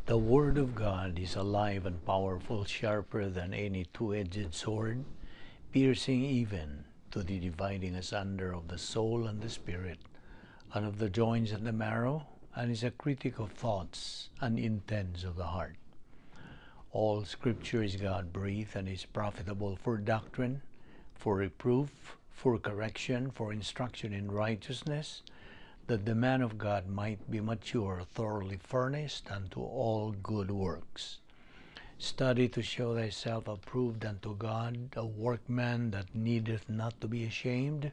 The Word of God is alive and powerful, sharper than any two-edged sword, piercing even to the dividing asunder of the soul and the spirit, and of the joints and the marrow, and is a critic of thoughts and intents of the heart. All Scripture is God-breathed and is profitable for doctrine, for reproof, for correction, for instruction in righteousness, that the man of God might be mature, thoroughly furnished unto all good works. Study to show thyself approved unto God, a workman that needeth not to be ashamed,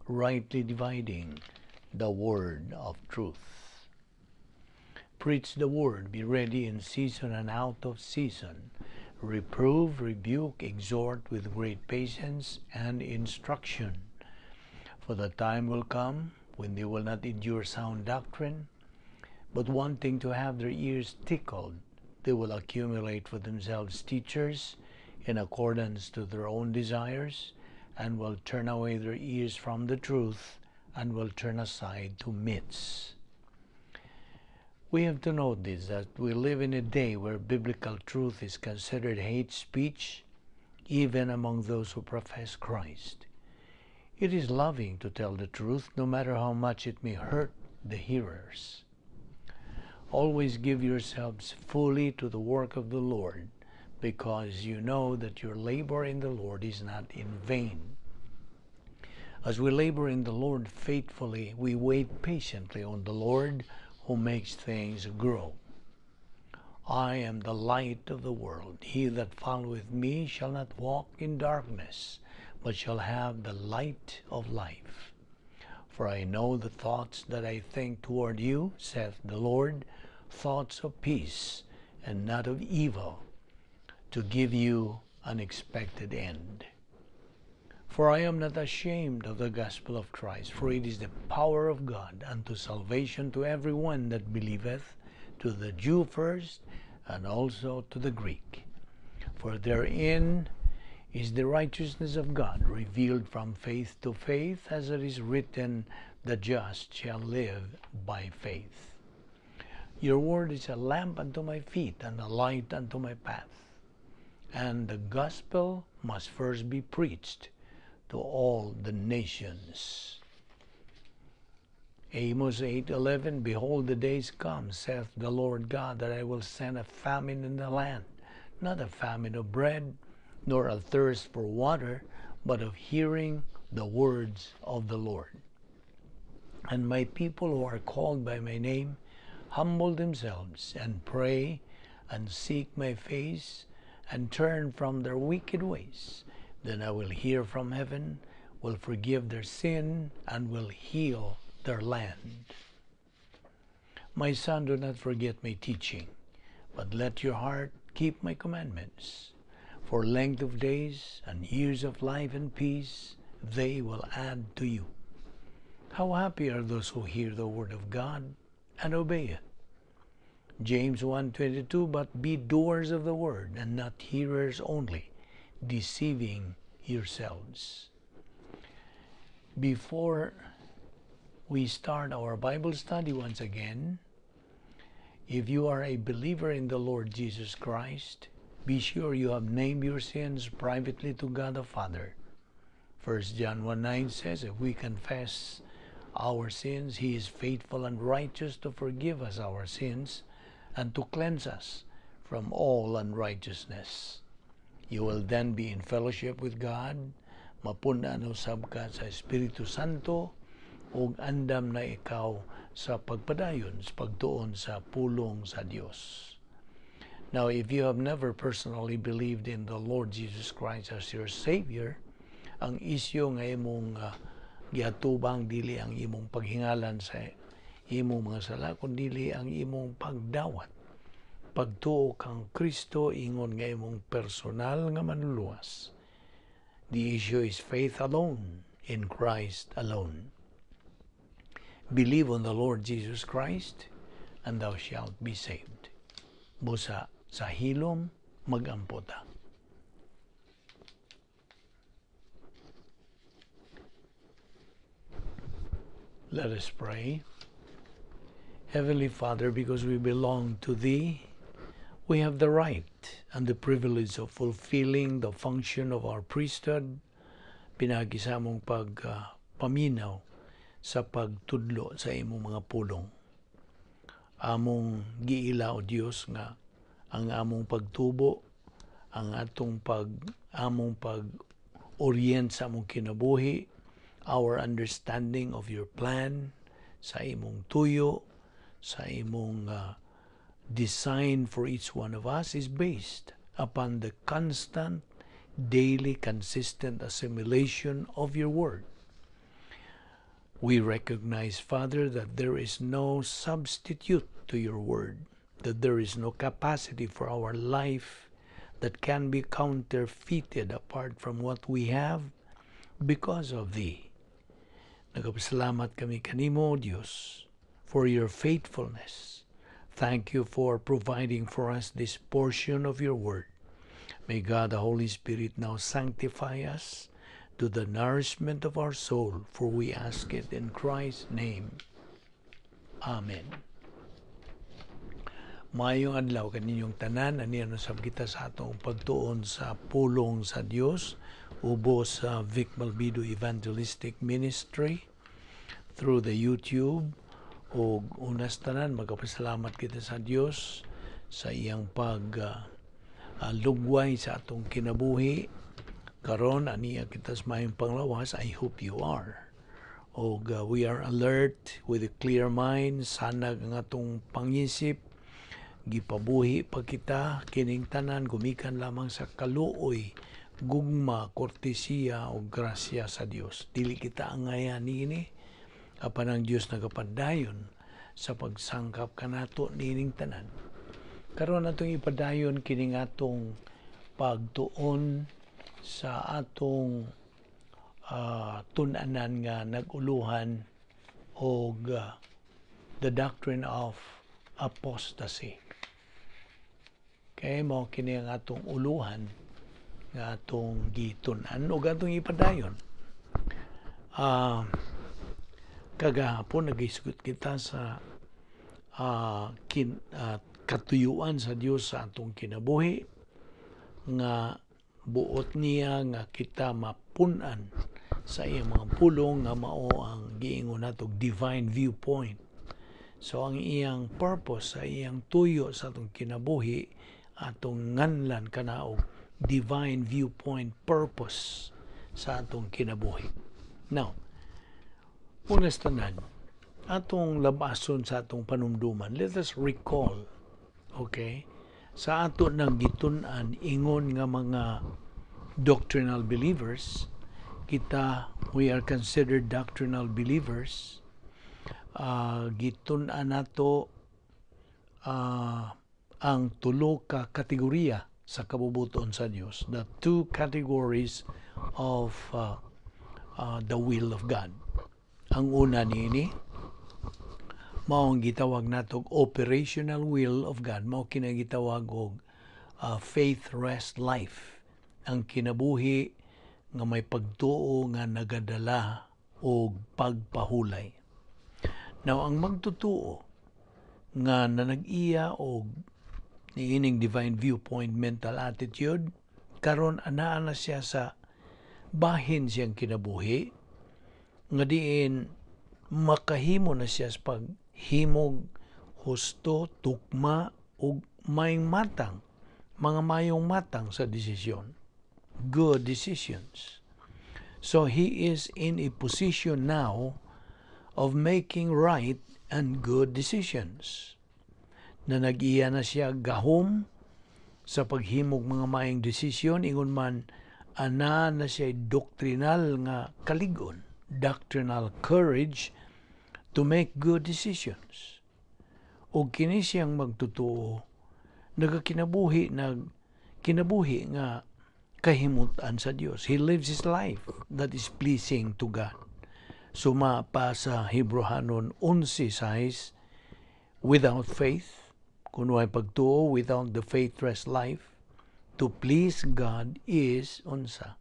rightly dividing the word of truth. Preach the word, be ready in season and out of season. Reprove, rebuke, exhort with great patience and instruction. For the time will come when they will not endure sound doctrine, but wanting to have their ears tickled, they will accumulate for themselves teachers in accordance to their own desires, and will turn away their ears from the truth, and will turn aside to myths. We have to note this, that we live in a day where biblical truth is considered hate speech, even among those who profess Christ. It is loving to tell the truth, no matter how much it may hurt the hearers. Always give yourselves fully to the work of the Lord, because you know that your labor in the Lord is not in vain. As we labor in the Lord faithfully, we wait patiently on the Lord, who makes things grow. I am the light of the world. He that followeth me shall not walk in darkness, but shall have the light of life. For I know the thoughts that I think toward you, saith the Lord, thoughts of peace and not of evil, to give you an expected end. For I am not ashamed of the gospel of Christ, for it is the power of God unto salvation to every one that believeth, to the Jew first, and also to the Greek. For therein is the righteousness of God revealed from faith to faith, as it is written, the just shall live by faith. Your word is a lamp unto my feet and a light unto my path. And the gospel must first be preached to all the nations. Amos 8:11, Behold, the days come, saith the Lord God, that I will send a famine in the land, not a famine of bread, nor a thirst for water, but of hearing the words of the Lord. And my people who are called by my name humble themselves, and pray, and seek my face, and turn from their wicked ways. Then I will hear from heaven, will forgive their sin, and will heal their land. My son, do not forget my teaching, but let your heart keep my commandments. For length of days and years of life and peace, they will add to you. How happy are those who hear the word of God and obey it. James 1:22, But be doers of the word, and not hearers only, deceiving yourselves. Before we start our Bible study once again, if you are a believer in the Lord Jesus Christ, be sure you have named your sins privately to God the Father. 1 John 1:9 says, if we confess our sins, He is faithful and righteous to forgive us our sins and to cleanse us from all unrighteousness. You will then be in fellowship with God, mapunan usab ka sa Espiritu Santo, ug andam na ikaw sa pagpadayon sa pagtuon sa pulong sa Dios. Now, if you have never personally believed in the Lord Jesus Christ as your Savior, ang isyo nga imong giatubang dili ang imong paghingalan sa imong mga sala, kundi ang imong pagdawat. Pagtuo kang Kristo, ingon nga imong personal nga manluluwas. The issue is faith alone, in Christ alone. Believe on the Lord Jesus Christ, and thou shalt be saved. Busa sa hilom mag-amputa. Let us pray. Heavenly Father, because we belong to Thee, we have the right and the privilege of fulfilling the function of our priesthood, pinagi sa among paminaw sa pagtudlo sa imong mga pulong. Among giila o Dios nga ang among pagtubo, ang among pag-orient sa among kinabuhi, our understanding of your plan sa imong tuyo, sa imong design for each one of us is based upon the constant, daily, consistent assimilation of your word. We recognize, Father, that there is no substitute to your word, that there is no capacity for our life that can be counterfeited apart from what we have because of thee. Nagpasalamat kami kanimo, Diyos, for your faithfulness. Thank you for providing for us this portion of your word. May God, the Holy Spirit, now sanctify us to the nourishment of our soul, for we ask it in Christ's name. Amen. Maayong adlaw kaninyong tanan, aniya nasab kita sa atong pagtuon sa pulong sa Dios, ubos sa Vic Balbido Evangelistic Ministry through the YouTube. O unas tanan, magpasalamat kita sa Dios sa iyang lugway sa atong kinabuhi. Karon aniya kita sa mayong panglawas. I hope you are. O we are alert with a clear mind. Sanag ang atong pangisip. Gipabuhi pa kita kining tanan gumikan lamang sa kaluoy, gugma, kortesiya o grasya sa Dios. Dili kita angayan niini. Apan ang Diyos nagapadayon sa pagsangkap kanato nining tanan. Karon atong ipadayon kining atong pagtuon sa atong tun-anan nga naguluhan og the Doctrine of Apostasy. Kaya mo kini ang atong uluhan nga atong gitun-an o atong ipadayon. Kagahapon nag-isgot kita sa katuyuan sa Dios sa atong kinabuhi nga buot niya nga kita mapunan sa iyang mga pulong nga mao ang giingon nato divine viewpoint. So ang iyang purpose sa iyang tuyo sa atong kinabuhi atong nganlan kanaog divine viewpoint purpose sa atong kinabuhi. Now, unas tanan, atong labason sa atong panumduman, let us recall, okay, sa ato nang gitun-an ingon nga mga doctrinal believers, we are considered doctrinal believers. Gitun-an nato ang tulo ka kategorya sa kabubuton sa Dios, the two categories of the will of God. Ang una niini mao ang gitawag natog operational will of God, mao kinagitawag og faith rest life, ang kinabuhi nga may pagtuo nga nagadala og pagpahulay. Now ang magtutuo nga nanag-iya og niining divine viewpoint mental attitude, karon anaa na siya sa bahin siyang kinabuhi nga diin makahimo na siya sa paghimog, husto, tukma ug mayong matang, mga mayong matang sa desisyon, good decisions. So he is in a position now of making right and good decisions. Na nag-iya na siya gahom sa paghimog mga mayong desisyon, ingon man ana na siya doctrinal nga kaligon, doctrinal courage to make good decisions. O kini siyang magtutuo, kinabuhi nga kahimutan sa Dios. He lives his life that is pleasing to God. Suma pa sa Hebrehanon 11:6, without faith, kung may pagtuo, without the faithless life, to please God is unsa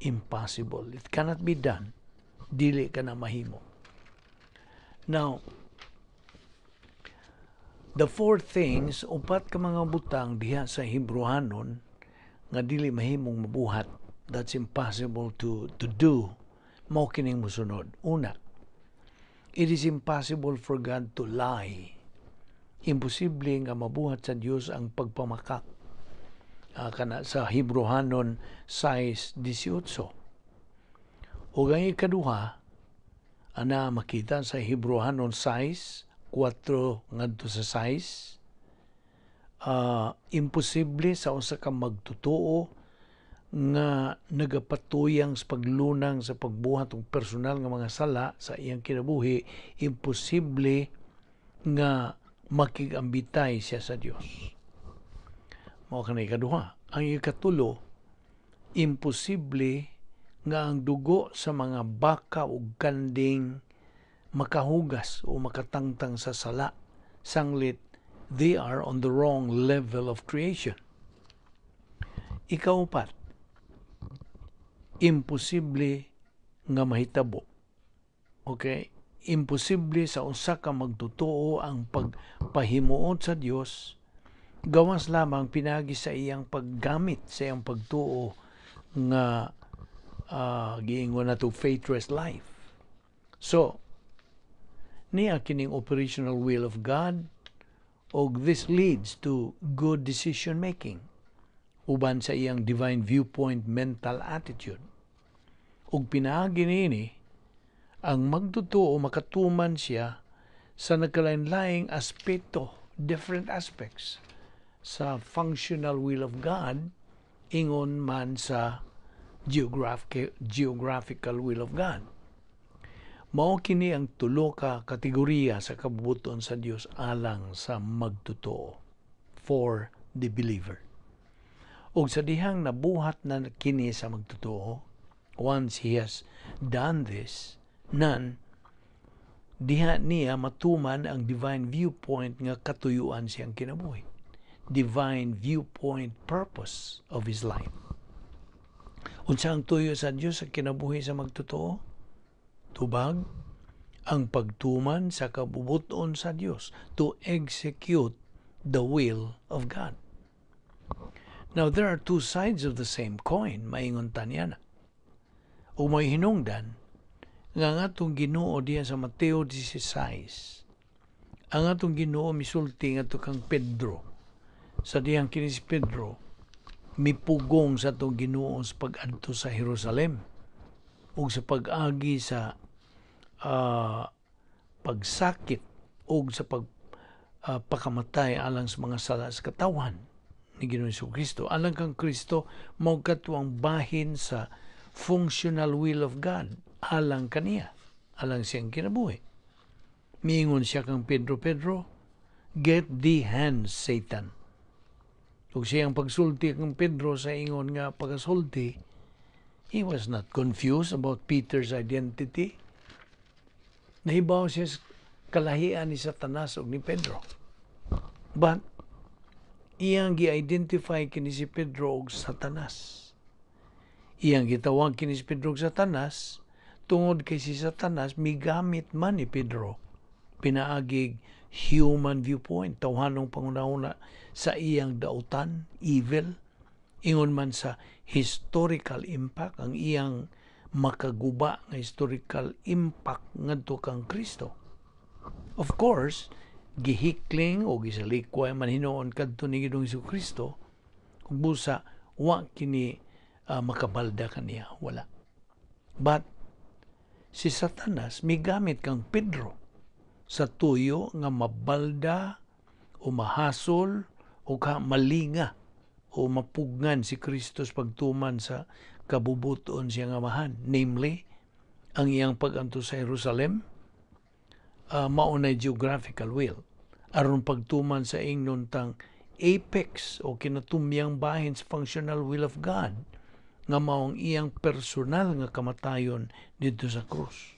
impossible. It cannot be done. Dili ka na mahimo. Now, The four things, upat ka mga butang diha sa Hebrewanon nga dili mahimong mabuhat. That's impossible to do. Mao kining mosunod. Una, it is impossible for God to lie. Imposible nga mabuhat sa Dios ang pagpamakak. Kana sa Hebrewanon 6:18. O ang ikaduha, ana makita sa Hebrewanon 6:4 ngadto sa 6, imposible sa usa ka magtutuo nga nagapatuyang sa paglunang sa pagbuhat og personal nga mga sala sa iyang kinabuhi, imposible nga makigambitay siya sa Dios. Mao kanay ikaduha. Ang ikatulo, imposible nga ang dugo sa mga baka ug kanding makahugas o makatangtang sa sala, sanglit they are on the wrong level of creation. Ikaupat, imposible nga mahitabo. Okay? Imposible sa usa ka magtutuo ang pagpahimuot sa Dios, gawas lamang pinagi sa iyang paggamit sa iyang pagtuo nga giingon na to faith-rest life. So, niya kining operational will of God, og this leads to good decision making uban sa iyang divine viewpoint mental attitude. Ug pinaagi niini ang magtutuo makatuman siya sa nagkalain-laing aspeto, different aspects sa functional will of God, ingon man sa geographical will of God. Mao kini ang tulo ka kategorya sa kabubuton sa Dios alang sa magtutuo for the believer. Ug sa dihang nabuhat na kini sa magtutuo, once he has done this, diha niya matuman ang divine viewpoint nga katuyuan siyang kinabuhi. Divine viewpoint purpose of his life. Unsa ang tuyo sa Dios sa kinabuhi sa magtutuo? Tubag, ang pagtuman sa kabubuton sa Dios to execute the will of God. Now, there are two sides of the same coin, maingon taniya na. O may hinungdan, nga atong Ginoo diya sa Mateo 16, ang atong Ginoo misulti nga kang Pedro. Sa diyang kini si Pedro, mipugong sa atong Ginoo sa pag-adto sa Jerusalem ug sa pag-agi sa pagsakit ug sa pakamatay alang sa mga sala sa katawan ni Ginoong Kristo. Alang kang Kristo, mao katuang bahin sa functional will of God alang kaniya, alang siyang kinabuhi. Miingon siya kang Pedro, get thee hence, Satan. Ug siyang pagsulti kang Pedro sa ingon nga pagasulti, he was not confused about Peter's identity. Nahibaw siya sa kalahian ni Satanas ug ni Pedro. But, iyang gi-identify kini si Pedro ug Satanas. Iyang gitawag kini si Pedro ug Satanas tungod kay si Satanas migamit man ni Pedro pinaagig human viewpoint, tawhanong pangunahuna sa iyang dautan, evil, ingon man sa historical impact, ang iyang makaguba nga historical impact ngadto kang Kristo. Of course, gihikling o gisalikway man hinoon kadto ni Ginoong Kristo, kung busa wa kini makabalda kaniya, wala. But si Satanas migamit kang Pedro sa tuyo nga mabalda o mahasol o malinga o mapugnan si Kristo sa pagtuman sa kabubuton siyang amahan. Namely, ang iyang pag-anto sa Jerusalem, maunay geographical will. Aron pagtuman sa ingnon tang apex o kinatumyang bahin sa functional will of God, nga maong iyang personal nga kamatayon dito sa krus.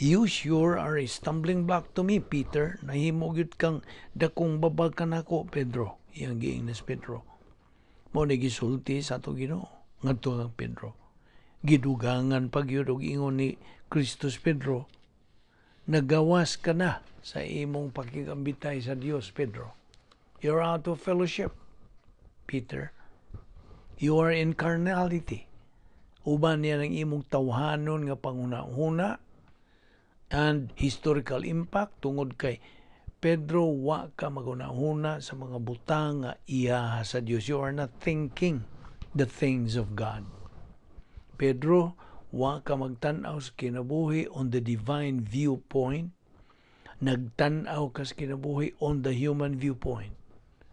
You sure are a stumbling block to me, Peter. Nahimo gyud kang dakong babag kanako, Pedro. Iyang giingnas Pedro. Mao na gisulti sa ato Ginoo ngadto kang Pedro. Gidugangan pag yun og ingon ni Kristus Pedro Nagawas ka na sa imong pakigambitay sa Dios, Pedro. You're out of fellowship, Peter. You are in carnality. Uban niya ng imong tawhanon nga panguna-una and historical impact tungod kay Pedro, wa ka maguna-una sa mga butang nga iya sa Dios. You are not thinking the things of God. Pedro, wa ka magtan-aw sa kinabuhi on the divine viewpoint. Nagtan-aw ka sa kinabuhi on the human viewpoint.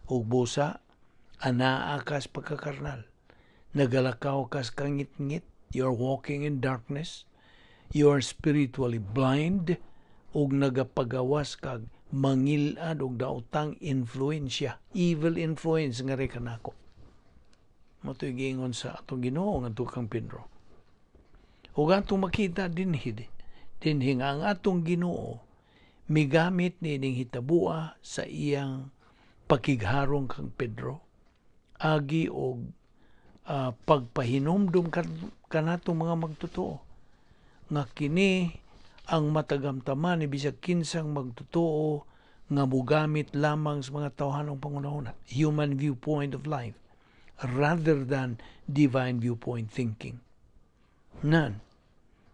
Ug busa, anaa ka sa pagkakarnal. Nagalakaw ka sa kangit-ngit. You're walking in darkness. You are spiritually blind. Ug nagapagawas kag mangilad og daotang influensya. Evil influence nga rin kanako. Mato'y giingon sa atong Ginoo nga tukang Pedro. Ug atong makita dinhi nga ang atong Ginoo migamit nining hitabua sa iyang pakigharong kang Pedro agi og pagpahinomdom kanatong mga magtotoo nga kini ang matagamtaman ni bisag kinsang magtotoo nga mugamit lamang sa mga tawhanong pangunahuna, human viewpoint of life, rather than divine viewpoint thinking. Nan,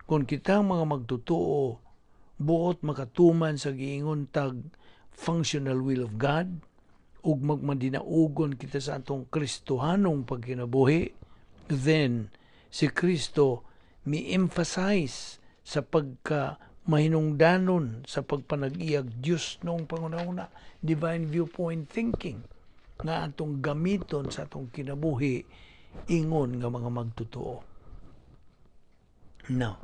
kung kitang mga magtotoo buot makatuman sa giingon tag functional will of God, ug magmadinaugon kita sa atong Kristohanong pagkinabuhi, then si Kristo mi-emphasize sa pagka-mahinungdanon sa pagpanag-iyag Diyos noong pangunahuna, divine viewpoint thinking, nga atong gamiton sa atong kinabuhi, ingon nga mga magtotoo. Now,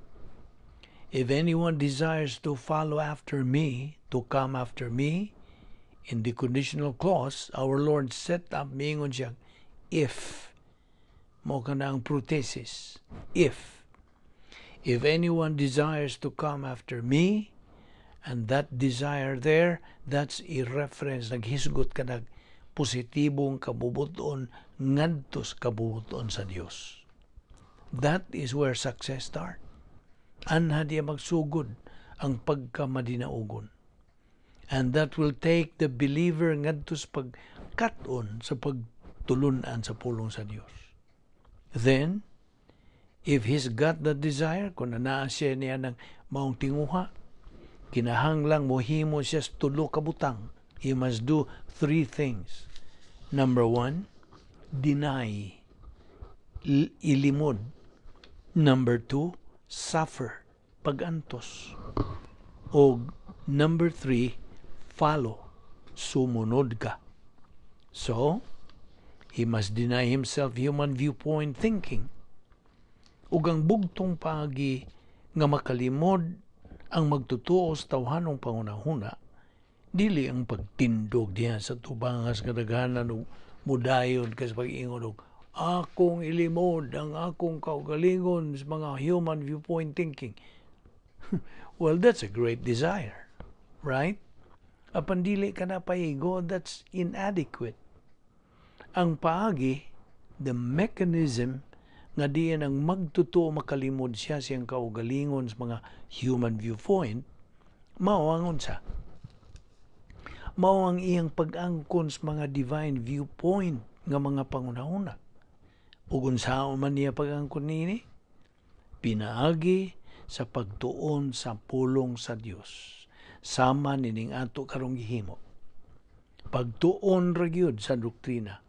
if anyone desires to follow after me, to come after me, in the conditional clause, our Lord set up, miingon siya, if, mo ka na ang prothesis, if anyone desires to come after me, and that desire there, that's a reference, naghisgot ka nag positibong kabubuton ngadtos kabubuton sa Dios. That is where success starts. Anha diya magsugod ang pagkamadinaugon. And that will take the believer ngadtos pagkaton sa pagtulunan sa pulong sa Dios. Then, if he's got the desire, kung nanaa siya niya ng maong tinguha, kinahanglang mohimo siya sa tulo ka butang. He must do 3 things. Number 1, deny, ilimod. Number 2, suffer, pagantos. O number 3, follow, sumunod ka. So, he must deny himself human viewpoint thinking. Ug ang bugtong paagi nga makalimod ang magtutuo sa tawhanong pangunahuna, dili ang pagtindog diha sa tubangas kadaghanan og mudayon kas pag-ingon og akong ilimod ang akong kaugalingon sa mga human viewpoint thinking. Well, that's a great desire, right? Apan dili ka na paigo, that's inadequate. Ang paagi, the mechanism nga diyan ang magtutuo makalimod siya siyang kaugalingon sa mga human viewpoint, mao ang unsa. Mao ang iyang pag-angkon sa mga divine viewpoint nga mga pangunahuna. Ug unsaon man niya pag-angkon niini? Pinaagi sa pagtuon sa pulong sa Dios. Sama nining ato karong gihimo. Pagtuon ra gyud sa doktrina,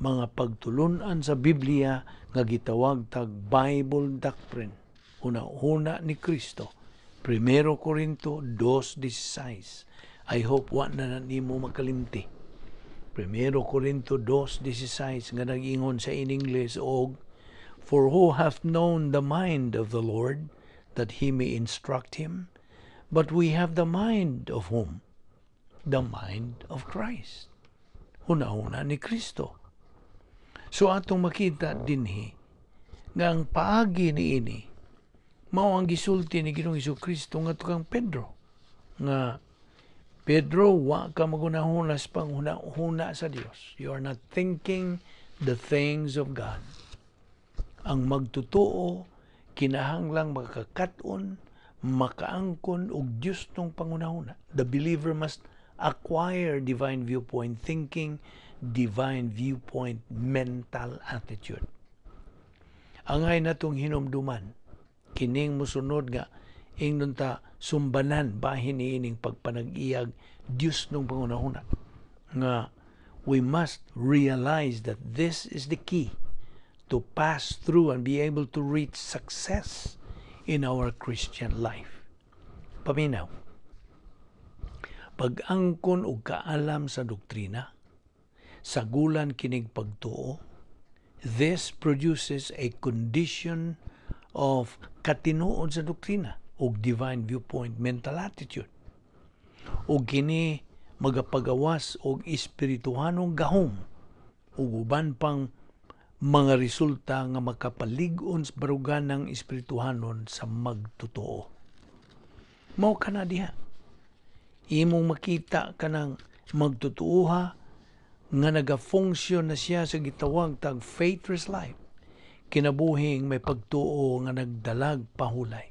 mga pagtulunan sa Biblia nga gitawag tag Bible doctrine. Una-una ni Kristo. 1 Corinto 2:16. I hope wa na nimo makalimti. 1 Corinto 2:16 nga nag-ingon sa in English og, for who hath known the mind of the Lord, that he may instruct him? But we have the mind of whom? The mind of Christ. Una-una ni Kristo. So atong makita dinhi nga ang paagi niini mao ang gisulti ni Ginoong Hesukristo ngadto kang Pedro nga Pedro, wa ka magunahuna sa panghuna sa Dios. You are not thinking the things of God. Ang magtutuo kinahanglang makakaton, makaangkon og Dios tong pangunahuna. The believer must acquire divine viewpoint thinking, divine viewpoint mental attitude. Angay natong hinumduman, kining musunod nga ingnon ta sumbanan bahin niining pagpanag-iyag Dios nung pangunahuna. Nga we must realize that this is the key to pass through and be able to reach success in our Christian life. Paminaw, pag-angkon og kaalam sa doktrina, sagulan kining pagtuo, this produces a condition of katinuod sa doktrina og divine viewpoint mental attitude. Og kini magapagawas og espirituhanong gahom ug uban pang mga resulta nga makapalig-on sa barugan ng espirituhanon sa magtotoo. Mao kana diha. Imong makita kanang magtotooha nga naga-function na siya sa gitawag tag faithless life. Kinabuhing may pagtuo nga nagdalag pahulay.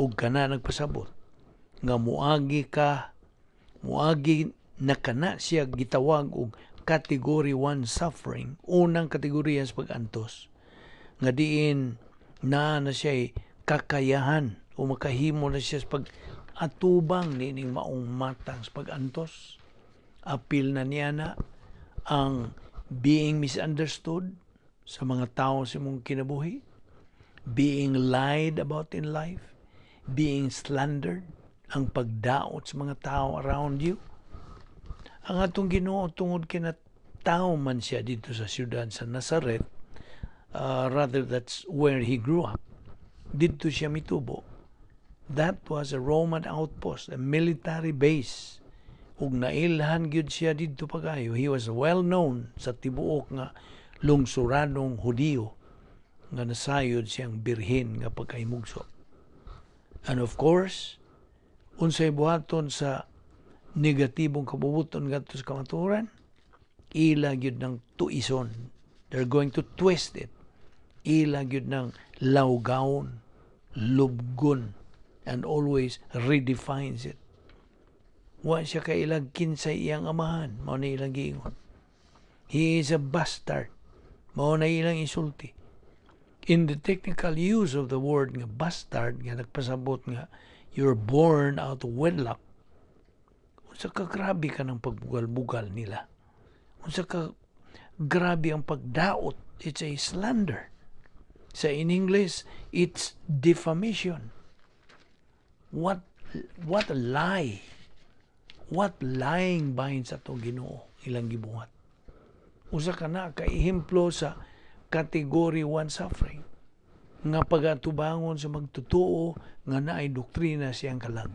Ug kana nagpasabot nga muagi na kana siya gitawag og Category 1 suffering, unang kategorya sa pag-antos, nga diin na siya kakayahan o makahimo na siya sa pag-atubang nining maong matang sa pag-antos. Apil na niya na ang being misunderstood sa mga tao sa mong kinabuhi, being lied about in life, being slandered, ang pagdaot sa mga tao around you. Ang atong Ginoo tungod kinatao man siya dito sa siyudad sa Nazareth, rather that's where he grew up. Dito siya mitubo. That was a Roman outpost, a military base. Ug nailhan gyud siya dito pagayo. He was well known sa tibuok nga lungsuranong Hudiyo nga nasayod siyang birhen nga pagkaimugso. And of course, unsay buhaton sa negatibong kabubuton ngadto sa kamaturan, ila gyud ng tuison. They're going to twist it. Ila gyud ng lawgawon, lubgon, and always redefines it. Wa siya kailag kinsay iyang amahan, mao na ilang giingon. He is a bastard, mao na ilang isulti. In the technical use of the word nga bastard, nga nagpasabot nga you're born out of wedlock, unsa ka grabe ka ng pagbugal-bugal nila. Unsa ka grabe ang pagdaot. It's a slander. Sa in English, it's defamation. What a lie. What lying bahin sa itong Ginoo ilang gibuhat. Usa ka na kaihemplo sa Category 1 suffering. Nga pagatubangon sa magtutuo nga naay doktrina siyang kalag.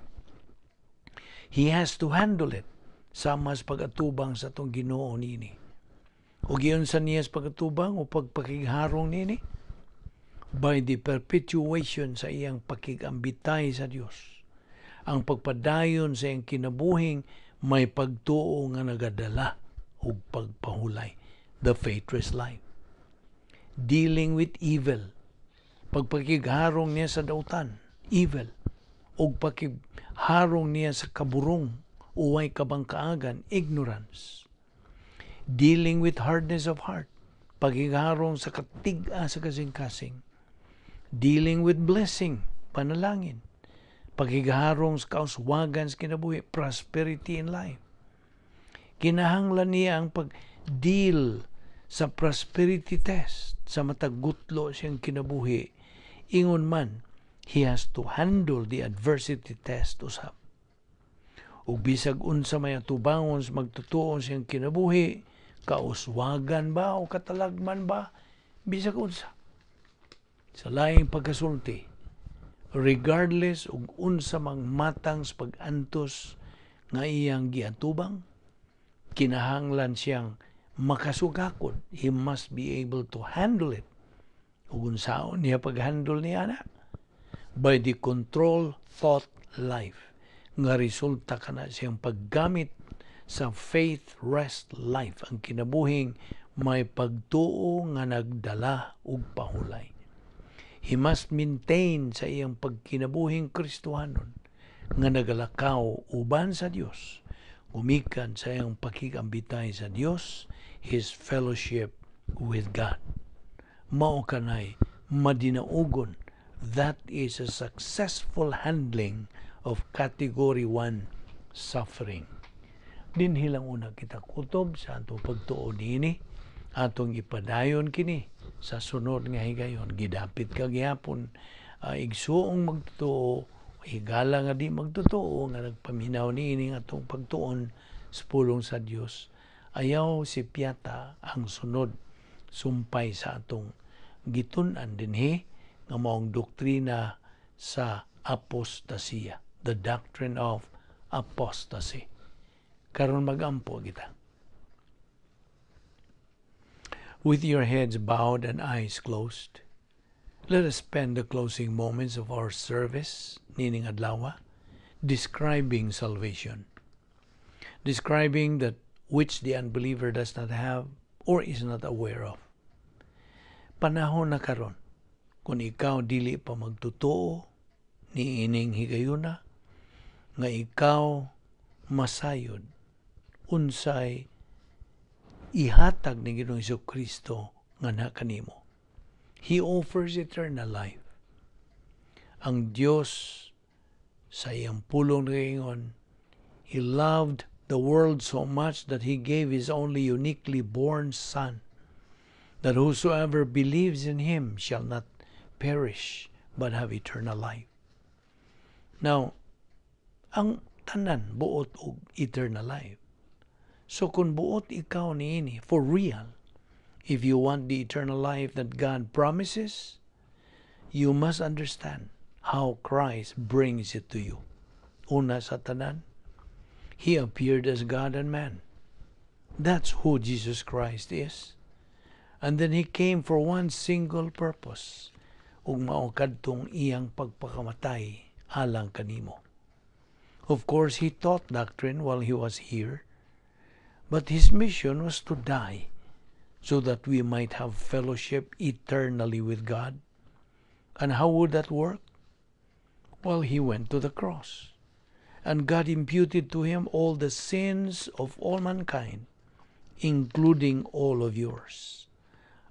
He has to handle it sama sa pag-atubang sa itong Ginoo nini. O giyon sa niya sa pag-atubang o pagpakigharong nini by the perpetuation sa iyang pakigambitay sa Dios. Ang pagpadayon sa iyang kinabuhing may pagtuo nga nagadala o pagpahulay. The faithless life. Dealing with evil. Pagpakigharong niya sa dautan. Evil. O pagpakigharong niya sa kaburong. Uway kabangkaagan. Ignorance. Dealing with hardness of heart. Pagkigharong sa katiga sa kasing-kasing. Dealing with blessing. Panalangin. Pagkigharong sa kauswagan sa kinabuhi. Prosperity in life. Kinahanglan niya ang pag-deal sa prosperity test, sa matagutlo siyang kinabuhi. Ingon man, he has to handle the adversity test usab. Ug bisag unsa may atubangon sa magtutuo siyang kinabuhi, kauswagan ba o katalagman ba, bisag unsa. Sa laing pagkasulti, regardless ug unsa mang matang sa pag-antos nga iyang giatubang, kinahanglan siyang makasugakod. He must be able to handle it. Ug unsaon niya pag-handle niya na? By the control thought life. Nga resulta kana siyang paggamit sa faith rest life. Ang kinabuhing may pagtuo nga nagdala og pahulay. He must maintain sa iyang pagkinabuhing Kristohanon nga nagalakaw uban sa Dios, gumikan sa iyang pakikambitay sa Dios, his fellowship with God. Mao kanay madinaugon. That is a successful handling of category 1 suffering. Dinhi lang una kita kutob sa atong pagtuo niini, atong ipadayon kini sa sunod nga higayon. Gidapit ka gyapon igsuong magtuo, higala nga di magtutuo nga nagpaminaw niini nga atong pagtuon sa pulong sa Dios. Ayaw si piyata ang sunod sumpay sa atong gitun-an dinhi nga maong doktrina sa apostasya, the doctrine of apostasy. Karon magampo kita. With your heads bowed and eyes closed, let us spend the closing moments of our service, nining adlaw, describing salvation, describing that which the unbeliever does not have or is not aware of. Panahon na karon, kung ikaw dili pa magtutuo ni ining higayuna, nga ikaw masayod unsay ihatag ni Ginoong Jesucristo nga nakanimo. He offers eternal life. Ang Dios sa iyang pulong ngayon, He loved the world so much that He gave His only uniquely born Son, that whosoever believes in Him shall not perish but have eternal life. Now, ang tanan buot og eternal life. So kung buot ikaw niini for real, if you want the eternal life that God promises, you must understand how Christ brings it to you. Una sa tanan, He appeared as God and man. That's who Jesus Christ is. And then He came for one single purpose, ug mao kadtong iyang pagpakamatay alang kanimo. Of course, He taught doctrine while He was here, but His mission was to die so that we might have fellowship eternally with God. And how would that work? Well, He went to the cross, and God imputed to Him all the sins of all mankind, including all of yours.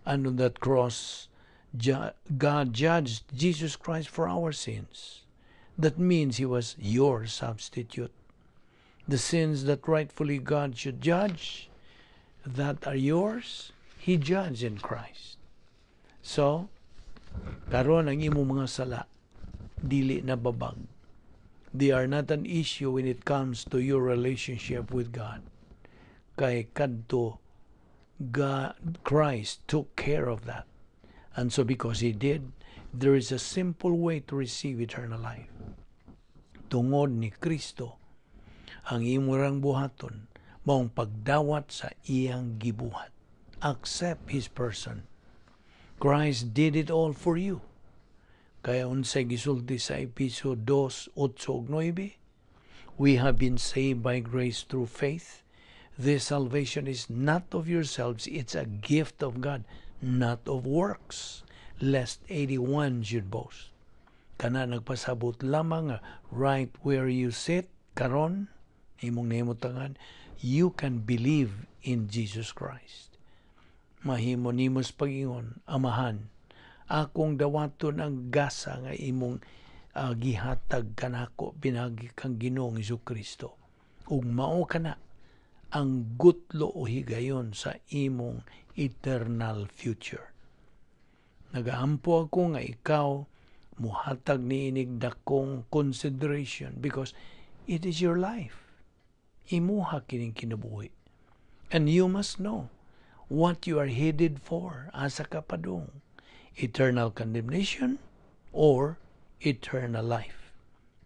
And on that cross, God judged Jesus Christ for our sins. That means He was your substitute. The sins that rightfully God should judge, that are yours, He judged in Christ. So, karon ang imong mga sala, dili na babag. They are not an issue when it comes to your relationship with God. Kay kadto, Christ took care of that. And so because He did, there is a simple way to receive eternal life. Tungod ni Kristo, ang imurang buhaton, maong pagdawat sa iyang gibuhat. Accept His person. Christ did it all for you. Kaya unsay gisulti sa Episo 2:8-9, we have been saved by grace through faith. This salvation is not of yourselves, it's a gift of God, not of works, lest anyone should boast. Kana nagpasabot lamang right where you sit, karon, imong nahimutangan, you can believe in Jesus Christ. Mahimo nimos pagingon, Amahan, akong dawaton ang gasa nga imong gihatag kanako pinagi kang Ginoong Jesucristo. Ug mao kana ang gutlo o higayon sa imong eternal future. Nagaampo ako nga ikaw muhatag niinig dakong consideration because it is your life. Imuha kining kinabuhi. And you must know what you are headed for asa ka padung. Eternal condemnation or eternal life.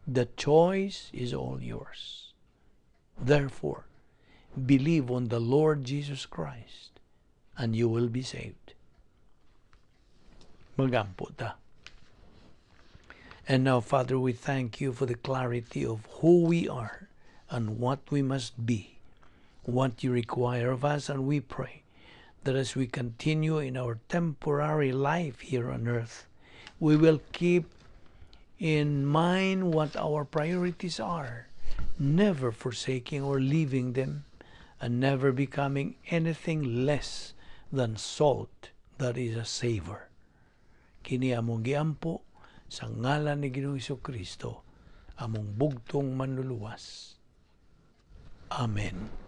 The choice is all yours. Therefore, believe on the Lord Jesus Christ and you will be saved. Magampo ta. And now, Father, we thank you for the clarity of who we are and what we must be, what you require of us, and we pray that as we continue in our temporary life here on earth, we will keep in mind what our priorities are, never forsaking or leaving them, and never becoming anything less than salt that is a savor. Kini among giampo sa ngalan ni Ginoong Hesukristo, among bugtong manluluwas. Amen.